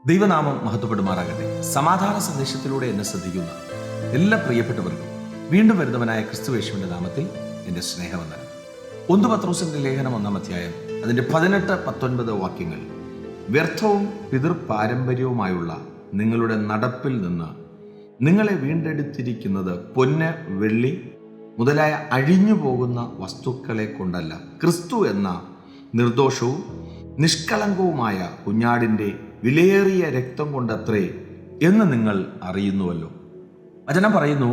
ദൈവനാമം മഹത്വപ്പെടുമാറാകട്ടെ. സമാധാന സന്ദേശത്തിലൂടെ എന്നെ ശ്രദ്ധിക്കുന്ന എല്ലാ പ്രിയപ്പെട്ടവർക്കും വീണ്ടും വരുന്നവനായ ക്രിസ്തുയേശുവിന്റെ നാമത്തിൽ എൻ്റെ സ്നേഹവന്ദനം. 1 പത്രോസിന്റെ ലേഖനം 1-ാം അധ്യായം അതിൻ്റെ 18-19 വാക്യങ്ങൾ. വ്യർത്ഥവും പിതൃപാരമ്പര്യവുമായുള്ള നിങ്ങളുടെ നടപ്പിൽ നിന്ന് നിങ്ങളെ വീണ്ടെടുത്തിരിക്കുന്നത് പൊന്ന്, വെള്ളി മുതലായ അഴിഞ്ഞു പോകുന്ന വസ്തുക്കളെ കൊണ്ടല്ല, ക്രിസ്തു എന്ന നിർദോഷവും നിഷ്കളങ്കവുമായ കുഞ്ഞാടിൻ്റെ വിലയേറിയ രക്തം കൊണ്ടത്രേ എന്ന് നിങ്ങൾ അറിയുന്നുവല്ലോ. വചനം പറയുന്നു,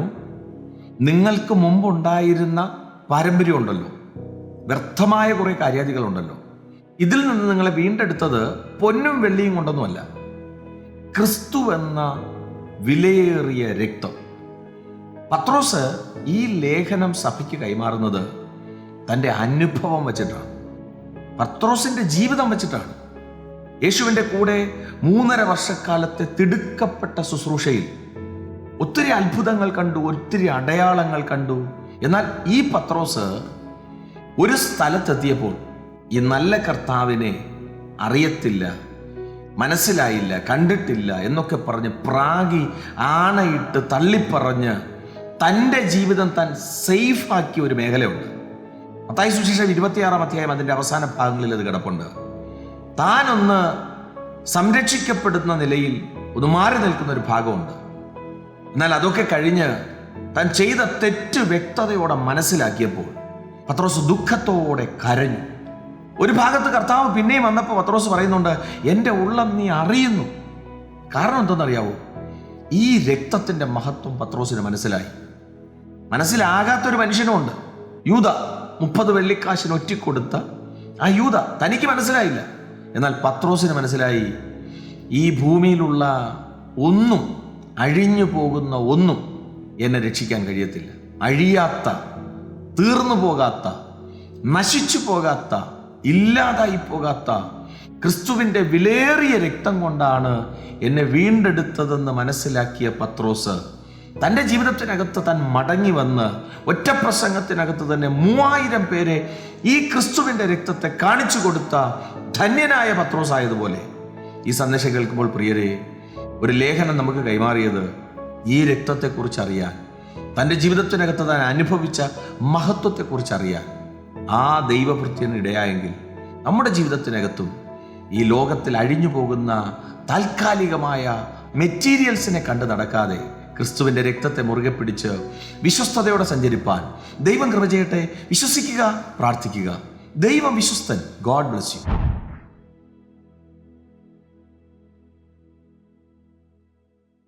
നിങ്ങൾക്ക് മുമ്പുണ്ടായിരുന്ന പാരമ്പര്യമുണ്ടല്ലോ, വ്യർത്ഥമായ കുറേ കാര്യാദികളുണ്ടല്ലോ, ഇതിൽ നിന്ന് നിങ്ങളെ വീണ്ടെടുത്തത് പൊന്നും വെള്ളിയും കൊണ്ടൊന്നുമല്ല, ക്രിസ്തു എന്ന വിലയേറിയ രക്തം. പത്രോസ് ഈ ലേഖനം സഭയ്ക്ക് കൈമാറുന്നത് തൻ്റെ അനുഭവം വച്ചിട്ടാണ്, പത്രോസിൻ്റെ ജീവിതം വച്ചിട്ടാണ്. യേശുവിൻ്റെ കൂടെ 3.5 വർഷക്കാലത്തെ തിടുക്കപ്പെട്ട ശുശ്രൂഷയിൽ ഒത്തിരി അത്ഭുതങ്ങൾ കണ്ടു, ഒത്തിരി അടയാളങ്ങൾ കണ്ടു. എന്നാൽ ഈ പത്രോസ് ഒരു സ്ഥലത്തെത്തിയപ്പോൾ ഈ നല്ല കർത്താവിനെ അറിയത്തില്ല, മനസ്സിലായില്ല, കണ്ടിട്ടില്ല എന്നൊക്കെ പറഞ്ഞ് പ്രാഗി ആണയിട്ട് തള്ളിപ്പറഞ്ഞ് തൻ്റെ ജീവിതം താൻ സേഫാക്കിയ ഒരു മേഖലയുണ്ട്. മത്തായി സുവിശേഷം 26-ാം അധ്യായം അതിൻ്റെ അവസാന ഭാഗങ്ങളിൽ അത് കിടപ്പുണ്ട്. താനൊന്ന് സംരക്ഷിക്കപ്പെടുന്ന നിലയിൽ ഒന്ന് മാറി നിൽക്കുന്ന ഒരു ഭാഗമുണ്ട്. എന്നാൽ അതൊക്കെ കഴിഞ്ഞ് താൻ ചെയ്ത തെറ്റ് വ്യക്തതയോടെ മനസ്സിലാക്കിയപ്പോൾ പത്രോസ് ദുഃഖത്തോടെ കരഞ്ഞു. ഒരു ഭാഗത്ത് കർത്താവ് പിന്നെയും വന്നപ്പോൾ പത്രോസ് പറയുന്നുണ്ട്, എൻ്റെ ഉള്ളം നീ അറിയുന്നു. കാരണം എന്തെന്നറിയാവോ? ഈ രക്തത്തിൻ്റെ മഹത്വം പത്രോസിന് മനസ്സിലാകാത്തൊരു മനുഷ്യനുമുണ്ട്. യൂദ 30 വെള്ളിക്കാശിന് ഒറ്റിക്കൊടുത്ത ആ യൂദ, തനിക്ക് മനസ്സിലായില്ല. എന്നാൽ പത്രോസിന് മനസ്സിലായി, ഈ ഭൂമിയിലുള്ള ഒന്നും, അഴിഞ്ഞു പോകുന്ന ഒന്നും എന്നെ രക്ഷിക്കാൻ കഴിയത്തില്ല. അഴിയാത്ത, തീർന്നു പോകാത്ത, നശിച്ചു പോകാത്ത, ഇല്ലാതായി പോകാത്ത ക്രിസ്തുവിൻ്റെ വിലയേറിയ രക്തം കൊണ്ടാണ് എന്നെ വീണ്ടെടുത്തതെന്ന് മനസ്സിലാക്കിയ പത്രോസ് തൻ്റെ ജീവിതത്തിനകത്ത് താൻ മടങ്ങി വന്ന് ഒറ്റപ്രസംഗത്തിനകത്ത് തന്നെ 3000 പേരെ ഈ ക്രിസ്തുവിൻ്റെ രക്തത്തെ കാണിച്ചു കൊടുത്ത ധന്യനായ പത്രോസ് ആയതുപോലെ ഈ സന്ദേശം കേൾക്കുമ്പോൾ പ്രിയരെ, ഒരു ലേഖനം നമുക്ക് കൈമാറിയത് ഈ രക്തത്തെക്കുറിച്ച് അറിയാൻ, തൻ്റെ ജീവിതത്തിനകത്ത് താൻ അനുഭവിച്ച മഹത്വത്തെക്കുറിച്ച് അറിയാൻ ആ ദൈവഭൃത്യന് ഇടയായെങ്കിൽ നമ്മുടെ ജീവിതത്തിനകത്തും ഈ ലോകത്തിൽ അഴിഞ്ഞു പോകുന്ന താൽക്കാലികമായ മെറ്റീരിയൽസിനെ കണ്ടു നടക്കാതെ ക്രിസ്തുവിൻ്റെ രക്തത്തെ മുറുകെ പിടിച്ച് വിശ്വസ്തയോടെ സഞ്ചരിപ്പാൻ ദൈവം കൃപ ചെയ്യട്ടെ. വിശ്വസിക്കുക, പ്രാർത്ഥിക്കുക. ദൈവം വിശ്വസ്തൻ. God bless U.